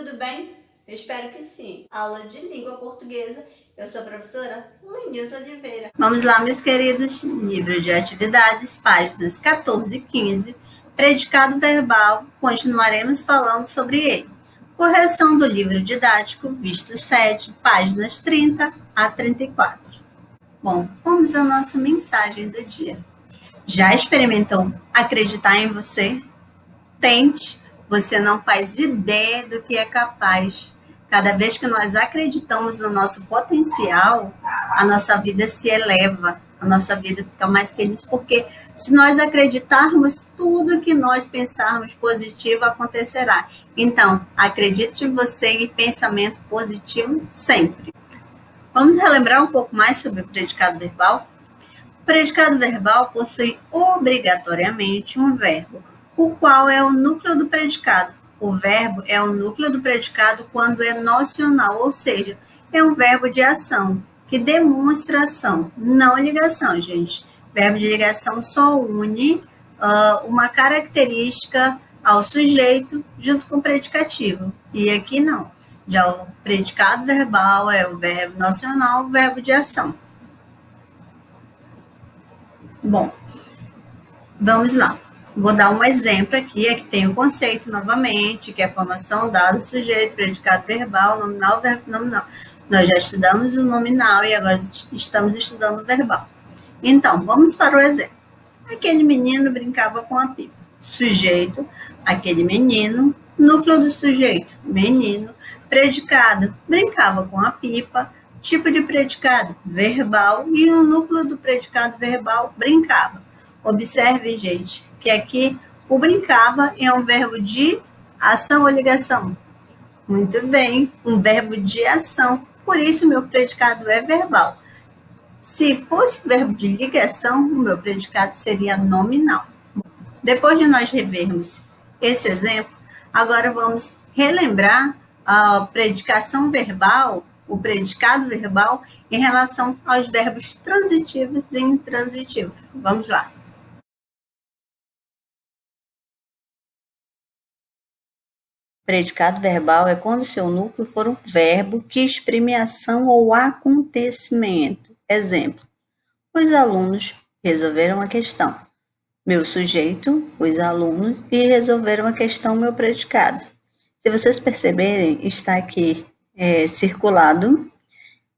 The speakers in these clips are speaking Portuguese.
tudo bem? Eu espero que sim. Aula de língua portuguesa. Eu sou a professora Lenilza Oliveira. Vamos lá, meus queridos. Livro de atividades, páginas 14 e 15. Predicado verbal. Continuaremos falando sobre ele. Correção do livro didático, visto 7, páginas 30 a 34. Bom, vamos à nossa mensagem do dia. Já experimentou acreditar em você? Tente, você não faz ideia do que é capaz. Cada vez que nós acreditamos no nosso potencial, a nossa vida se eleva, a nossa vida fica mais feliz, porque se nós acreditarmos, tudo que nós pensarmos positivo acontecerá. Então, acredite em você e pensamento positivo sempre. Vamos relembrar um pouco mais sobre o predicado verbal? O predicado verbal possui obrigatoriamente um verbo, o qual é o núcleo do predicado. O verbo é o núcleo do predicado quando é nocional, ou seja, é um verbo de ação, que demonstra ação, não ligação, gente. Verbo de ligação só une uma característica ao sujeito junto com o predicativo. E aqui não. Já o predicado verbal é o verbo nocional, o verbo de ação. Bom, vamos lá. Vou dar um exemplo aqui tem o conceito novamente, que é a formação, dado, sujeito, predicado verbal, nominal, verbo nominal. Nós já estudamos o nominal e agora estamos estudando o verbal. Então, vamos para o exemplo. Aquele menino brincava com a pipa. Sujeito, aquele menino. Núcleo do sujeito, menino. Predicado, brincava com a pipa. Tipo de predicado, verbal. E o núcleo do predicado verbal, brincava. Observe, gente, que aqui o brincava é um verbo de ação ou ligação? Muito bem, um verbo de ação. Por isso, o meu predicado é verbal. Se fosse verbo de ligação, o meu predicado seria nominal. Depois de nós revermos esse exemplo, agora vamos relembrar a predicação verbal, o predicado verbal, em relação aos verbos transitivos e intransitivos. Vamos lá. Predicado verbal é quando seu núcleo for um verbo que exprime ação ou acontecimento. Exemplo: os alunos resolveram a questão. Meu sujeito, os alunos, e resolveram a questão, meu predicado. Se vocês perceberem, está aqui circulado.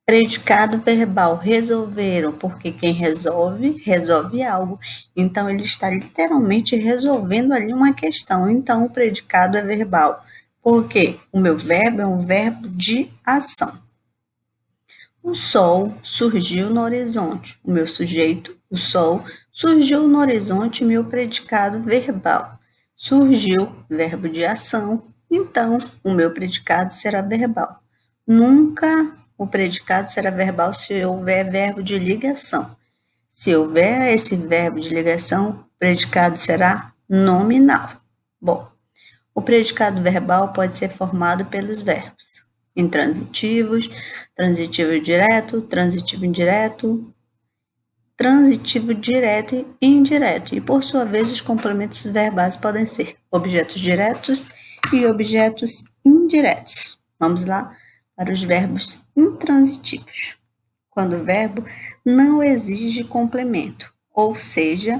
Predicado verbal, resolveram, porque quem resolve, resolve algo. Então, ele está literalmente resolvendo ali uma questão. Então, o predicado é verbal. Por quê? O meu verbo é um verbo de ação. O sol surgiu no horizonte. O meu sujeito, o sol, surgiu no horizonte, meu predicado verbal. Surgiu, verbo de ação. Então, o meu predicado será verbal. Nunca o predicado será verbal se houver verbo de ligação. Se houver esse verbo de ligação, o predicado será nominal. Bom, o predicado verbal pode ser formado pelos verbos intransitivos, transitivo direto, transitivo indireto, transitivo direto e indireto. E, por sua vez, os complementos verbais podem ser objetos diretos e objetos indiretos. Vamos lá para os verbos intransitivos. Quando o verbo não exige complemento, ou seja,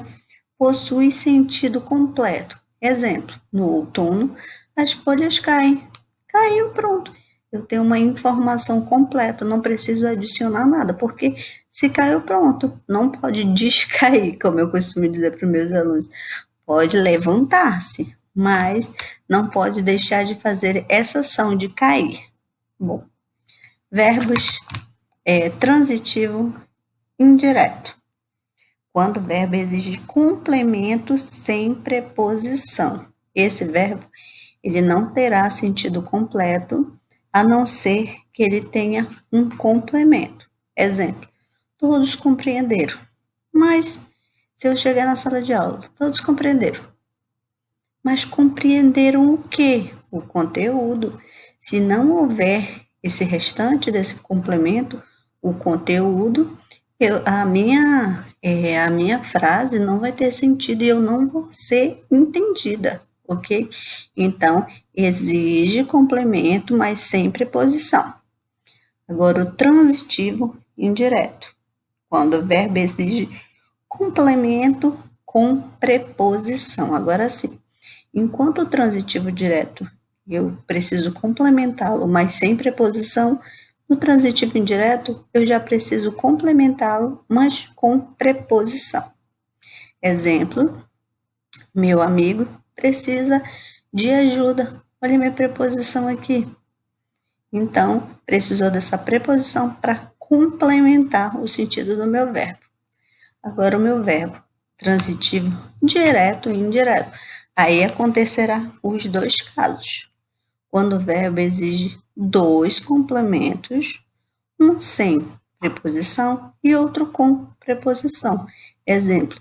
possui sentido completo. Exemplo: no outono, as folhas caem. Caiu, pronto. Eu tenho uma informação completa, não preciso adicionar nada, porque se caiu, pronto. Não pode descair, como eu costumo dizer para os meus alunos. Pode levantar-se, mas não pode deixar de fazer essa ação de cair. Bom, verbos transitivo indireto. Quando o verbo exige complemento sem preposição. Esse verbo ele não terá sentido completo, a não ser que ele tenha um complemento. Exemplo: todos compreenderam. Mas, se eu chegar na sala de aula, todos compreenderam. Mas compreenderam o quê? O conteúdo. Se não houver esse restante desse complemento, o conteúdo, a minha frase não vai ter sentido e eu não vou ser entendida. ok? Então, exige complemento, mas sem preposição. Agora, o transitivo indireto, quando o verbo exige complemento com preposição. Agora sim, enquanto o transitivo direto eu preciso complementá-lo, mas sem preposição, no transitivo indireto eu já preciso complementá-lo, mas com preposição. Exemplo, meu amigo precisa de ajuda. Olha minha preposição aqui. Então, precisou dessa preposição para complementar o sentido do meu verbo. Agora, o meu verbo transitivo direto e indireto. Aí acontecerá os dois casos. Quando o verbo exige dois complementos, um sem preposição e outro com preposição. Exemplo.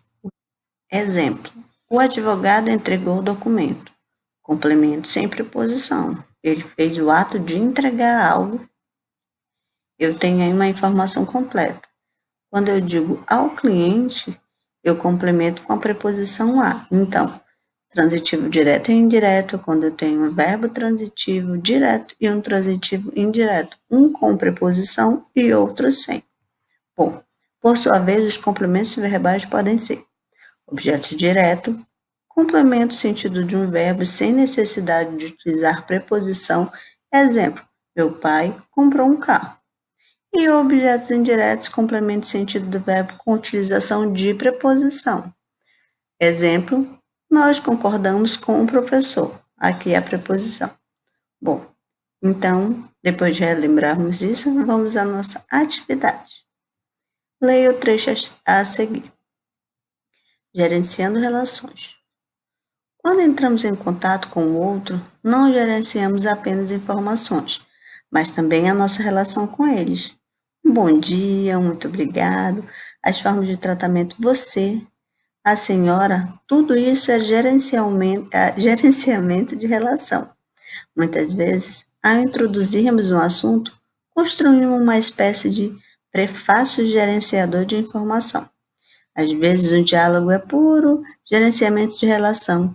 O advogado entregou o documento. Complemento sem preposição. Ele fez o ato de entregar algo. Eu tenho aí uma informação completa. Quando eu digo ao cliente, eu complemento com a preposição a. Então, transitivo direto e indireto, quando eu tenho um verbo transitivo direto e um transitivo indireto, um com preposição e outro sem. Bom, por sua vez, os complementos verbais podem ser objeto direto, complemento o sentido de um verbo sem necessidade de utilizar preposição. Exemplo, meu pai comprou um carro. E objetos indiretos complementam o sentido do verbo com utilização de preposição. Exemplo, nós concordamos com o professor. Aqui é a preposição. Bom, então, depois de relembrarmos isso, vamos à nossa atividade. Leia o trecho a seguir. Gerenciando relações. Quando entramos em contato com o outro, não gerenciamos apenas informações, mas também a nossa relação com eles. Um bom dia, muito obrigado, as formas de tratamento você, a senhora, tudo isso é gerenciamento de relação. Muitas vezes, ao introduzirmos um assunto, construímos uma espécie de prefácio gerenciador de informação. Às vezes, o diálogo é puro gerenciamento de relação.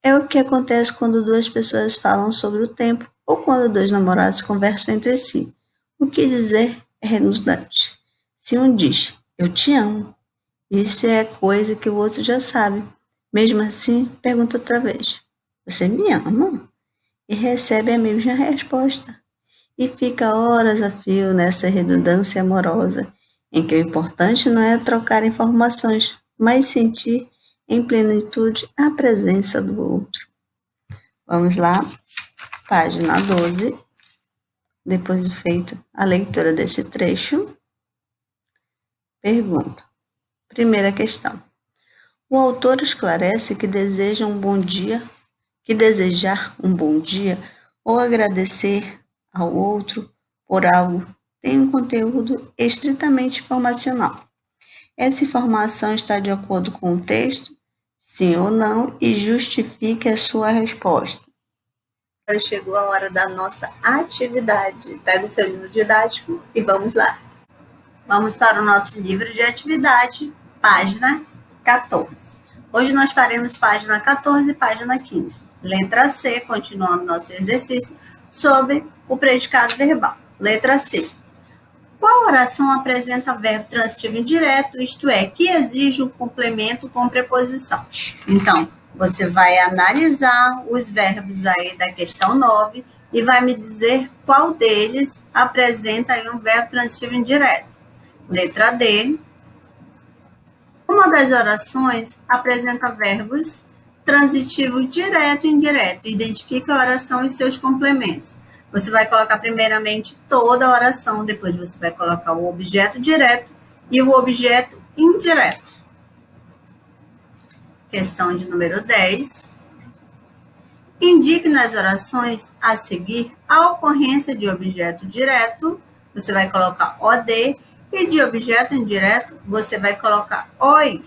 É o que acontece quando duas pessoas falam sobre o tempo ou quando dois namorados conversam entre si. O que dizer é redundante. Se um diz, eu te amo, isso é coisa que o outro já sabe. Mesmo assim, pergunta outra vez, você me ama? E recebe a mesma resposta. E fica horas a fio nessa redundância amorosa, em que o importante não é trocar informações, mas sentir em plenitude a presença do outro. Vamos lá, página 12. Depois de feita a leitura desse trecho, pergunta. Primeira questão. O autor esclarece que desejar um bom dia ou agradecer ao outro por algo tem um conteúdo estritamente informacional. Essa informação está de acordo com o texto, sim ou não, e justifique a sua resposta. Agora chegou a hora da nossa atividade. Pega o seu livro didático e vamos lá. Vamos para o nosso livro de atividade, página 14. Hoje nós faremos página 14 e página 15. Letra C, continuando nosso exercício, sobre o predicado verbal. Letra C. Qual oração apresenta verbo transitivo indireto, isto é, que exige um complemento com preposição? Então, você vai analisar os verbos aí da questão 9 e vai me dizer qual deles apresenta aí um verbo transitivo indireto. Letra D. Uma das orações apresenta verbos transitivo direto e indireto. Identifica a oração e seus complementos. Você vai colocar primeiramente toda a oração, depois você vai colocar o objeto direto e o objeto indireto. Questão de número 10. Indique nas orações a seguir a ocorrência de objeto direto, você vai colocar OD, e de objeto indireto, você vai colocar OI.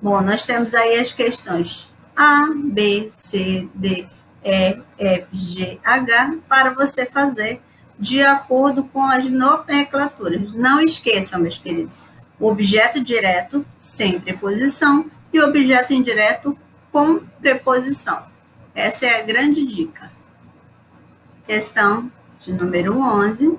Bom, nós temos aí as questões A, B, C, D, E, F, G, H, para você fazer de acordo com as nomenclaturas. Não esqueçam, meus queridos, o objeto direto sem preposição e o objeto indireto com preposição. Essa é a grande dica. Questão de número 11.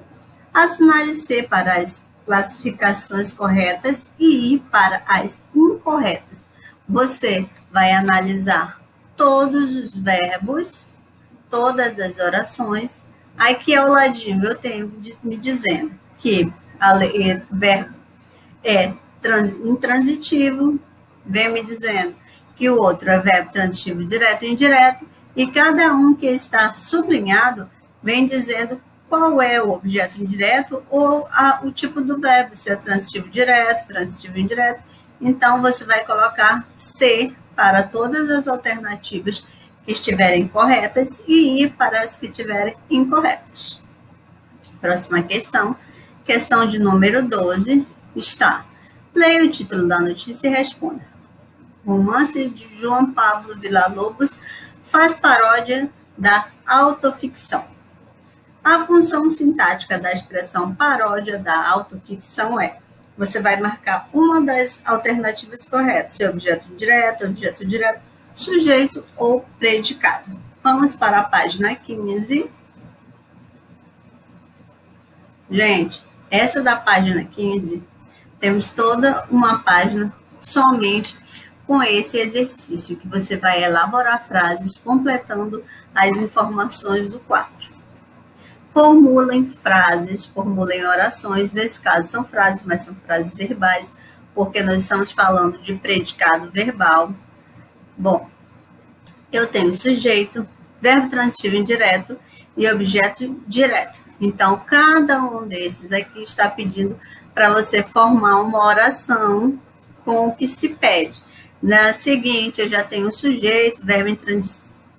Assinale C para as classificações corretas e I para as incorretas. Você vai analisar todos os verbos, todas as orações. Aqui ao ladinho eu tenho me dizendo que o verbo é intransitivo, vem me dizendo que o outro é verbo transitivo direto e indireto, e cada um que está sublinhado vem dizendo qual é o objeto indireto ou o tipo do verbo, se é transitivo direto, transitivo indireto. Então, você vai colocar C para todas as alternativas que estiverem corretas e I para as que estiverem incorretas. Próxima questão, questão de número 12, está. Leia o título da notícia e responda. Romance de João Pablo Villa-Lobos faz paródia da autoficção. A função sintática da expressão paródia da autoficção é: você vai marcar uma das alternativas corretas, se é objeto direto, sujeito ou predicado. Vamos para a página 15. Gente, essa da página 15, temos toda uma página somente com esse exercício, que você vai elaborar frases completando as informações do quadro. Formulem frases, formulem orações, nesse caso são frases, mas são frases verbais, porque nós estamos falando de predicado verbal. Bom, eu tenho sujeito, verbo transitivo indireto e objeto direto. Então, cada um desses aqui está pedindo para você formar uma oração com o que se pede. Na seguinte, eu já tenho sujeito, verbo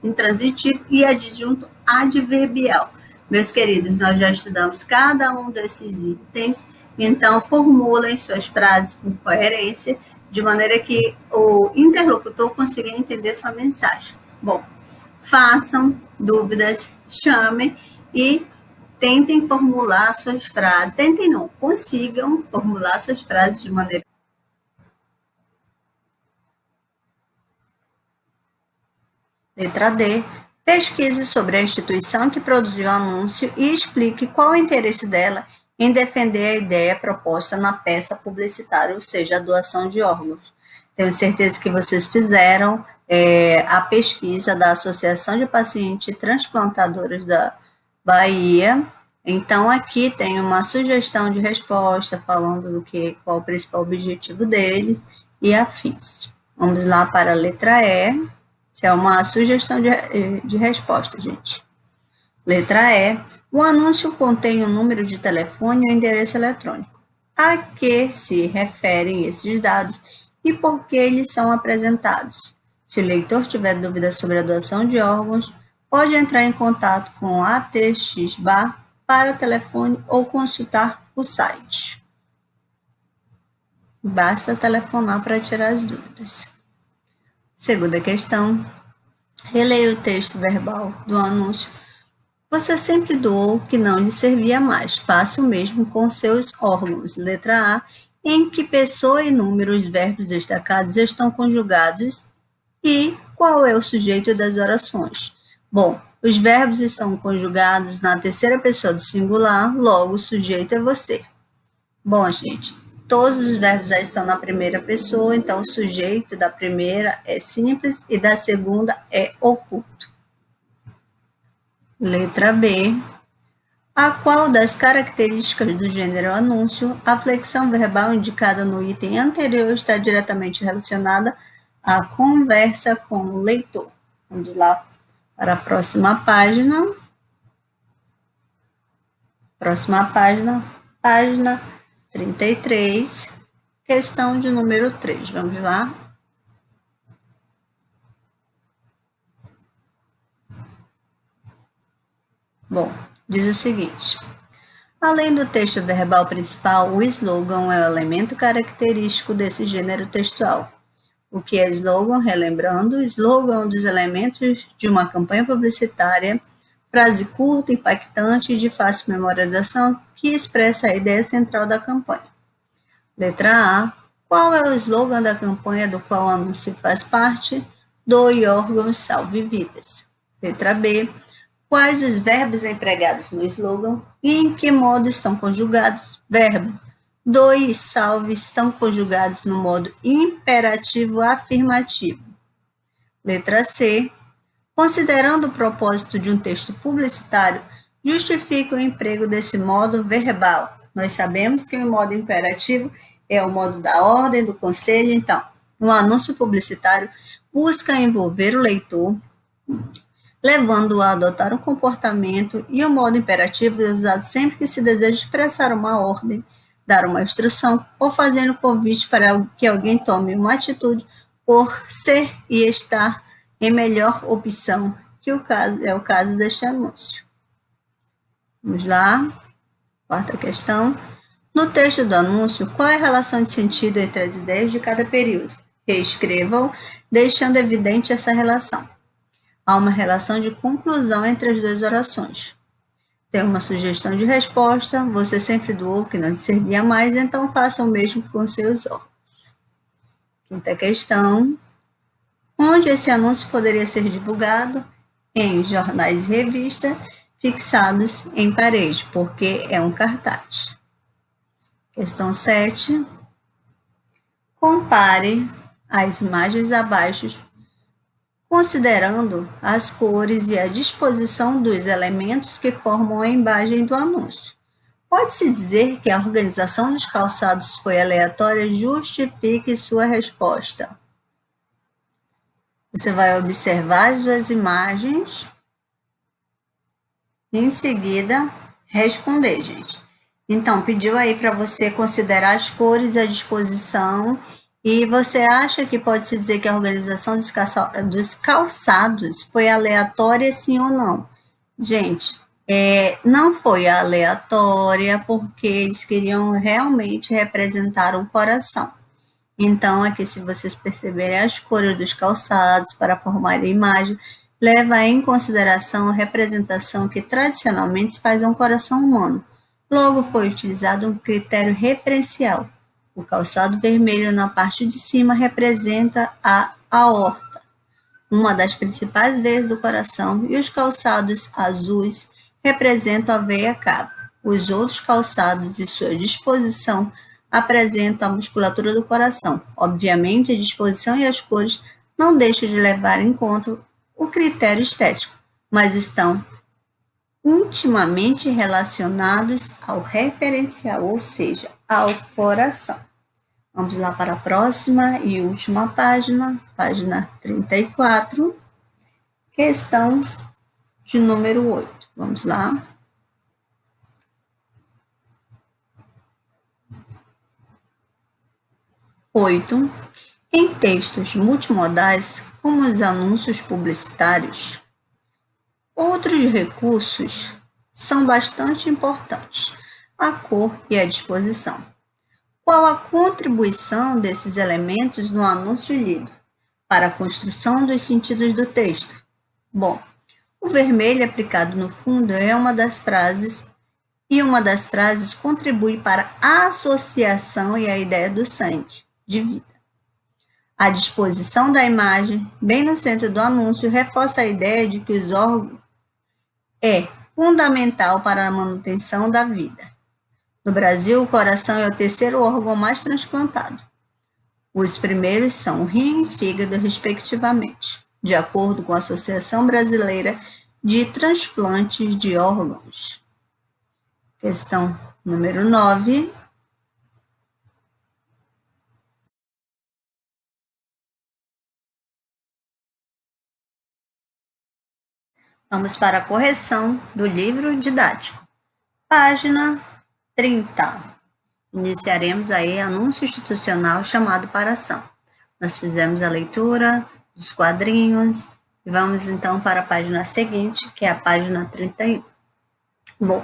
intransitivo e adjunto adverbial. Meus queridos, nós já estudamos cada um desses itens, então formulem suas frases com coerência, de maneira que o interlocutor consiga entender sua mensagem. Bom, façam dúvidas, chamem e tentem formular suas frases. Tentem não, consigam formular suas frases de maneira. Letra D. Pesquise sobre a instituição que produziu o anúncio e explique qual o interesse dela em defender a ideia proposta na peça publicitária, ou seja, a doação de órgãos. Tenho certeza que vocês fizeram a pesquisa da Associação de Pacientes Transplantadoras da Bahia. Então, aqui tem uma sugestão de resposta falando qual o principal objetivo deles e afins. Vamos lá para a letra E. Isso é uma sugestão de resposta, gente. Letra E. O anúncio contém o número de telefone e o endereço eletrônico. A que se referem esses dados e por que eles são apresentados? Se o leitor tiver dúvidas sobre a doação de órgãos, pode entrar em contato com a ATXBar para telefone ou consultar o site. Basta telefonar para tirar as dúvidas. Segunda questão. Releia o texto verbal do anúncio. Você sempre doou o que não lhe servia mais. Faça o mesmo com seus órgãos. Letra A. Em que pessoa e número os verbos destacados estão conjugados e qual é o sujeito das orações? Bom, os verbos estão conjugados na terceira pessoa do singular, logo o sujeito é você. Bom, gente, todos os verbos já estão na primeira pessoa, então o sujeito da primeira é simples e da segunda é oculto. Letra B. A qual das características do gênero anúncio a flexão verbal indicada no item anterior está diretamente relacionada à conversa com o leitor? Vamos lá para a próxima página. Próxima página, página 33, questão de número 3. Vamos lá. Bom, diz o seguinte. Além do texto verbal principal, o slogan é o elemento característico desse gênero textual. O que é slogan? Relembrando, slogan é um dos elementos de uma campanha publicitária, frase curta, impactante e de fácil memorização que expressa a ideia central da campanha. Letra A. Qual é o slogan da campanha do qual o anúncio faz parte? doe órgãos, salve vidas. Letra B. Quais os verbos empregados no slogan e em que modo estão conjugados? Verbo doe e salve estão conjugados no modo imperativo afirmativo. Letra C. Considerando o propósito de um texto publicitário, justifica o emprego desse modo verbal. Nós sabemos que o modo imperativo é o modo da ordem, do conselho. Então, um anúncio publicitário busca envolver o leitor, levando-o a adotar um comportamento, e o modo imperativo é usado sempre que se deseja expressar uma ordem, dar uma instrução ou fazer um convite para que alguém tome uma atitude por ser e estar em melhor opção, que é o caso deste anúncio. Vamos lá, quarta questão. No texto do anúncio, qual é a relação de sentido entre as ideias de cada período? Reescreva-o, deixando evidente essa relação. Há uma relação de conclusão entre as duas orações. Tem uma sugestão de resposta, você sempre doou o que não lhe servia mais, então faça o mesmo com seus órgãos. Quinta questão. Onde esse anúncio poderia ser divulgado? Em jornais e revistas fixados em parede, porque é um cartaz. Questão 7. Compare as imagens abaixo, considerando as cores e a disposição dos elementos que formam a imagem do anúncio. Pode-se dizer que a organização dos calçados foi aleatória? Justifique sua resposta. Você vai observar as duas imagens e em seguida responder, gente. Então, pediu aí para você considerar as cores e a disposição. E você acha que pode-se dizer que a organização dos calçados foi aleatória, sim ou não? Gente, não foi aleatória, porque eles queriam realmente representar o coração. Então, aqui, se vocês perceberem as cores dos calçados para formar a imagem, leva em consideração a representação que tradicionalmente se faz a um coração humano. Logo, foi utilizado um critério referencial. O calçado vermelho na parte de cima representa a aorta, uma das principais veias do coração, e os calçados azuis representam a veia cava. Os outros calçados e sua disposição apresentam a musculatura do coração. Obviamente, a disposição e as cores não deixam de levar em conta o critério estético, mas estão intimamente relacionados ao referencial, ou seja, ao coração. Vamos lá para a próxima e última página, página 34, questão de número 8. Vamos lá. Oito. Em textos multimodais, como os anúncios publicitários, outros recursos são bastante importantes: a cor e a disposição. Qual a contribuição desses elementos no anúncio lido para a construção dos sentidos do texto? Bom, o vermelho aplicado no fundo é uma das frases, e uma das frases contribui para a associação e a ideia do sangue, de vida. A disposição da imagem, bem no centro do anúncio, reforça a ideia de que os órgãos é fundamental para a manutenção da vida. No Brasil, o coração é o terceiro órgão mais transplantado. Os primeiros são o rim e fígado, respectivamente, de acordo com a Associação Brasileira de Transplantes de Órgãos. Questão número 9. Vamos para a correção do livro didático. Página 30. Iniciaremos aí anúncio institucional chamado para ação. Nós fizemos a leitura dos quadrinhos e vamos então para a página seguinte, que é a página 31. Bom,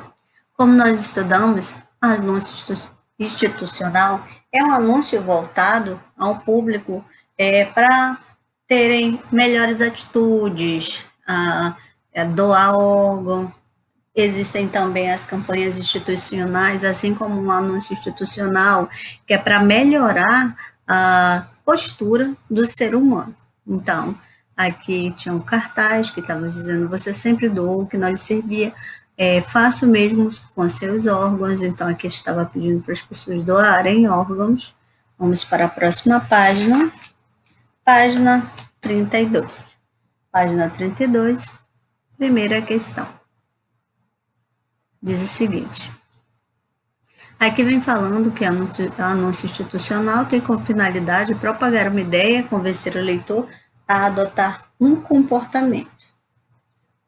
como nós estudamos, anúncio institucional é um anúncio voltado ao público para terem melhores atitudes, doar órgão. Existem também as campanhas institucionais, assim como um anúncio institucional, que é para melhorar a postura do ser humano. Então, Aqui tinha um cartaz que estava dizendo: você sempre doou o que não lhe servia, faça o mesmo com seus órgãos. Então, aqui estava pedindo para as pessoas doarem órgãos. Vamos para a próxima página, página 32. Página 32, primeira questão. Diz o seguinte: aqui vem falando que anúncio institucional tem como finalidade propagar uma ideia, convencer o leitor a adotar um comportamento.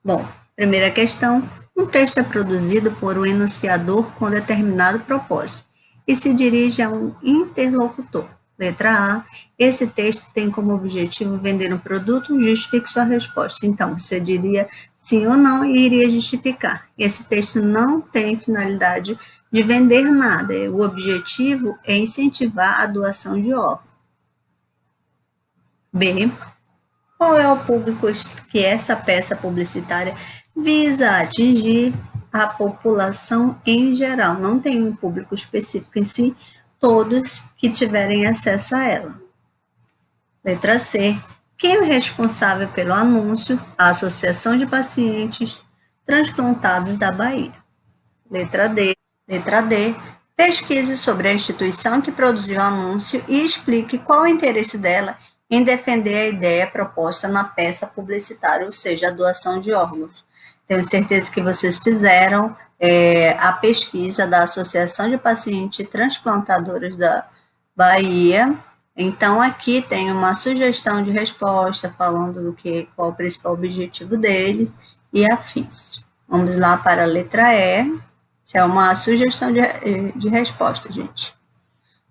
Bom, primeira questão: um texto é produzido por um enunciador com determinado propósito e se dirige a um interlocutor. Letra A. Esse texto tem como objetivo vender um produto, justifique sua resposta. Então, você diria sim ou não e iria justificar. Esse texto não tem finalidade de vender nada. O objetivo é incentivar a doação de órgãos. B. Qual é o público que essa peça publicitária visa atingir? A população em geral. Não tem um público específico em si, todos que tiverem acesso a ela. Letra C. Quem é o responsável pelo anúncio? A Associação de Pacientes Transplantados da Bahia. Letra D. Letra D. Pesquise sobre a instituição que produziu o anúncio e explique qual o interesse dela em defender a ideia proposta na peça publicitária, ou seja, a doação de órgãos. Tenho certeza que vocês fizeram a pesquisa da Associação de Pacientes Transplantadores da Bahia. Então, aqui tem uma sugestão de resposta falando qual o principal objetivo deles e afins. Vamos lá para a letra E. Isso é uma sugestão de resposta, gente.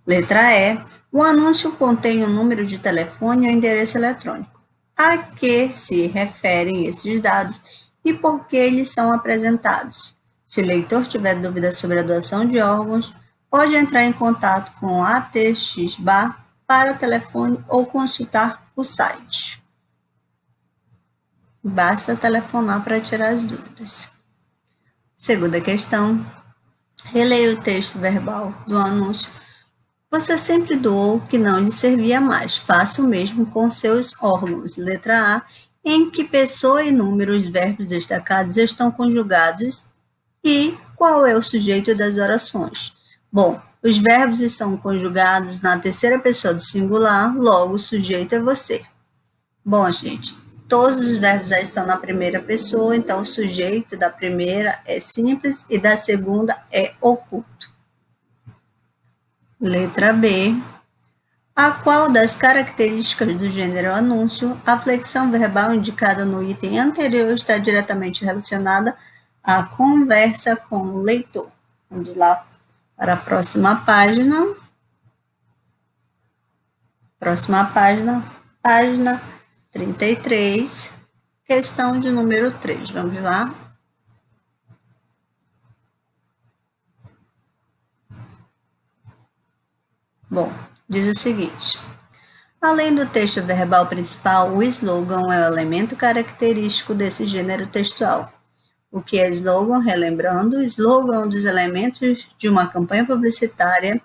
Letra E. O anúncio contém o número de telefone e o endereço eletrônico. A que se referem esses dados e por que eles são apresentados? Se o leitor tiver dúvidas sobre a doação de órgãos, pode entrar em contato com a ATXBA para telefone ou consultar o site. Basta telefonar para tirar as dúvidas. Segunda questão. Releia o texto verbal do anúncio. Você sempre doou o que não lhe servia mais. Faça o mesmo com seus órgãos. Letra A. Em que pessoa e número os verbos destacados estão conjugados e qual é o sujeito das orações? Bom, os verbos estão conjugados na terceira pessoa do singular, logo o sujeito é você. Bom, gente, todos os verbos já estão na primeira pessoa, então o sujeito da primeira é simples e da segunda é oculto. Letra B. A qual das características do gênero anúncio, a flexão verbal indicada no item anterior está diretamente relacionada à conversa com o leitor? Vamos lá para a próxima página. Próxima página, página 33, questão de número 3. Vamos lá. Bom, diz o seguinte: além do texto verbal principal, o slogan é o elemento característico desse gênero textual. O que é slogan? Relembrando, o slogan é um dos elementos de uma campanha publicitária,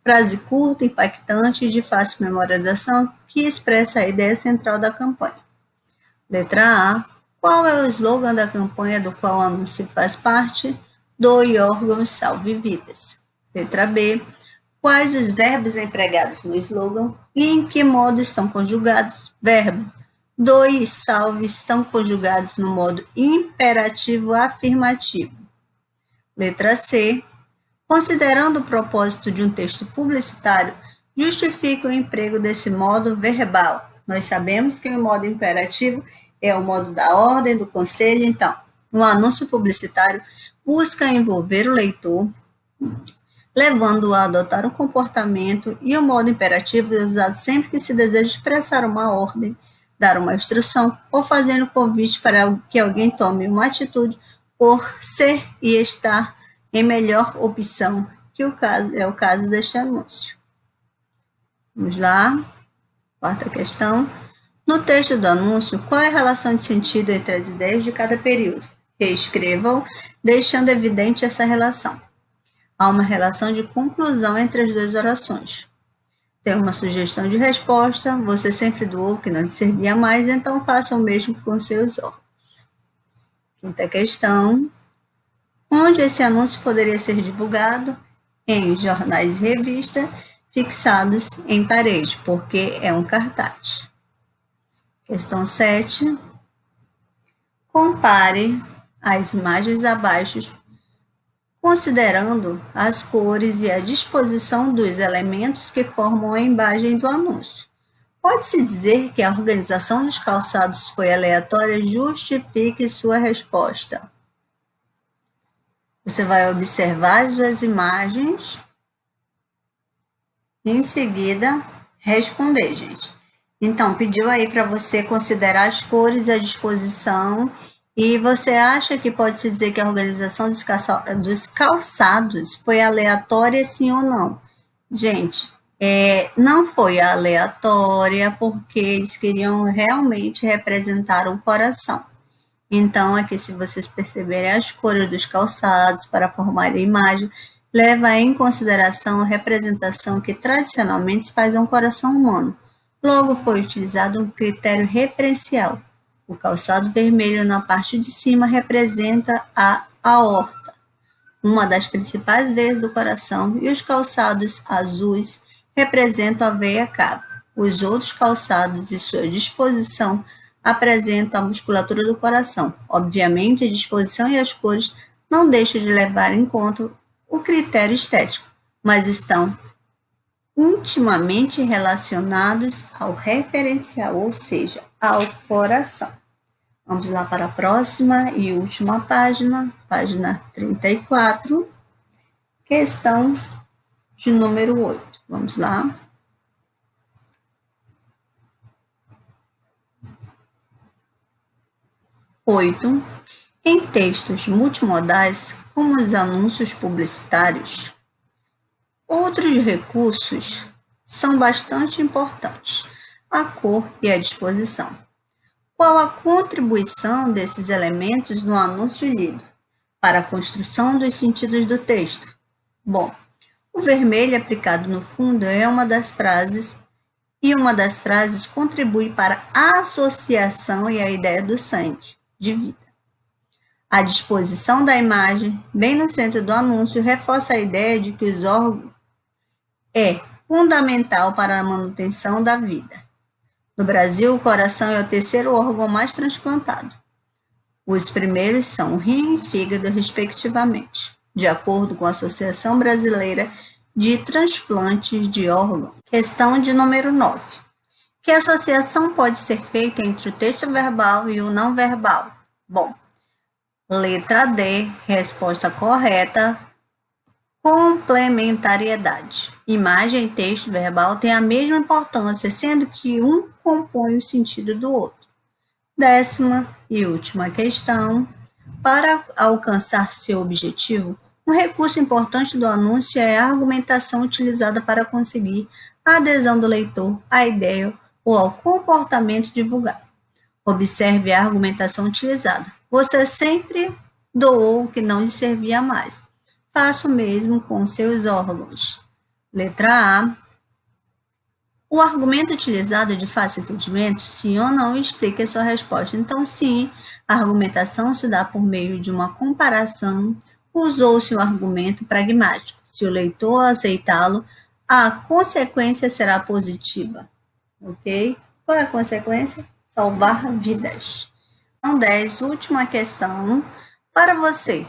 frase curta, impactante e de fácil memorização que expressa a ideia central da campanha. Letra A. Qual é o slogan da campanha do qual o anúncio faz parte? Doe órgãos, salve vidas. Letra B. Quais os verbos empregados no slogan e em que modo estão conjugados? Verbo. Doe e salve são conjugados no modo imperativo afirmativo. Letra C. Considerando o propósito de um texto publicitário, justifica o emprego desse modo verbal. Nós sabemos que o modo imperativo é o modo da ordem, do conselho. Então, um anúncio publicitário busca envolver o leitor, levando-o a adotar um comportamento, e o modo imperativo é usado sempre que se deseja expressar uma ordem, dar uma instrução ou fazer um convite para que alguém tome uma atitude por ser e estar em melhor opção, que é o caso deste anúncio. Vamos lá, quarta questão. No texto do anúncio, qual é a relação de sentido entre as ideias de cada período? Reescrevam, deixando evidente essa relação. Há uma relação de conclusão entre as duas orações. Tem uma sugestão de resposta, você sempre doou o que não lhe servia mais, então faça o mesmo com seus órgãos. Quinta questão. Onde esse anúncio poderia ser divulgado? Em jornais e revistas fixados em parede, porque é um cartaz. Questão 7. Compare as imagens abaixo, considerando as cores e a disposição dos elementos que formam a imagem do anúncio. Pode-se dizer que a organização dos calçados foi aleatória? Justifique sua resposta. Você vai observar as duas imagens e em seguida responder, gente. Então, pediu aí para você considerar as cores e a disposição. E você acha que pode-se dizer que a organização dos calçados foi aleatória, sim ou não? Gente, não foi aleatória, porque eles queriam realmente representar um coração. Então, aqui, se vocês perceberem as cores dos calçados para formar a imagem, leva em consideração a representação que tradicionalmente se faz a um coração humano. Logo, foi utilizado um critério referencial. O calçado vermelho na parte de cima representa a aorta, uma das principais veias do coração, e os calçados azuis representam a veia cava. Os outros calçados e sua disposição apresentam a musculatura do coração. Obviamente, a disposição e as cores não deixam de levar em conta o critério estético, mas estão intimamente relacionados ao referencial, ou seja, ao coração. Vamos lá para a próxima e última página, página 34, questão de número 8. Vamos lá. 8. Em textos multimodais, como os anúncios publicitários, outros recursos são bastante importantes: a cor e a disposição. Qual a contribuição desses elementos no anúncio lido para a construção dos sentidos do texto? Bom, o vermelho aplicado no fundo é uma das frases, e uma das frases contribui para a associação e a ideia do sangue, de vida. A disposição da imagem, bem no centro do anúncio, reforça a ideia de que os órgãos é fundamental para a manutenção da vida. No Brasil, o coração é o terceiro órgão mais transplantado. Os primeiros são o rim e fígado, respectivamente, de acordo com a Associação Brasileira de Transplantes de Órgãos. Questão de número 9. Que associação pode ser feita entre o texto verbal e o não verbal? Bom, letra D, resposta correta. Complementariedade. Imagem e texto verbal têm a mesma importância, sendo que um compõe o sentido do outro. 10ª e última questão. Para alcançar seu objetivo, um recurso importante do anúncio é a argumentação utilizada para conseguir a adesão do leitor à ideia ou ao comportamento divulgado. Observe a argumentação utilizada. Você sempre doou o que não lhe servia mais. Faça o mesmo com seus órgãos. Letra A. O argumento utilizado é de fácil entendimento? Sim ou não? Explique a sua resposta. Então, sim, a argumentação se dá por meio de uma comparação. Usou-se um argumento pragmático. Se o leitor aceitá-lo, a consequência será positiva. Ok? Qual é a consequência? Salvar vidas. Então, 10, última questão. Para você,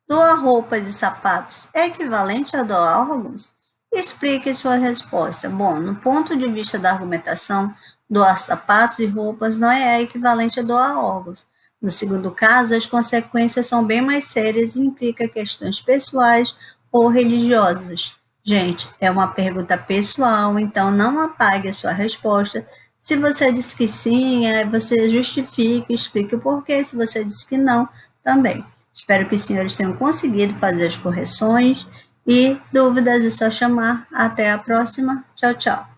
doar roupas e sapatos é equivalente a doar órgãos? Explique sua resposta. Bom, no ponto de vista da argumentação, doar sapatos e roupas não é equivalente a doar órgãos. No segundo caso, as consequências são bem mais sérias e implicam questões pessoais ou religiosas. Gente, é uma pergunta pessoal, então não apague a sua resposta. Se você disse que sim, você justifique, explique o porquê. Se você disse que não, também. Espero que os senhores tenham conseguido fazer as correções e dúvidas é só chamar. Até a próxima. Tchau, tchau.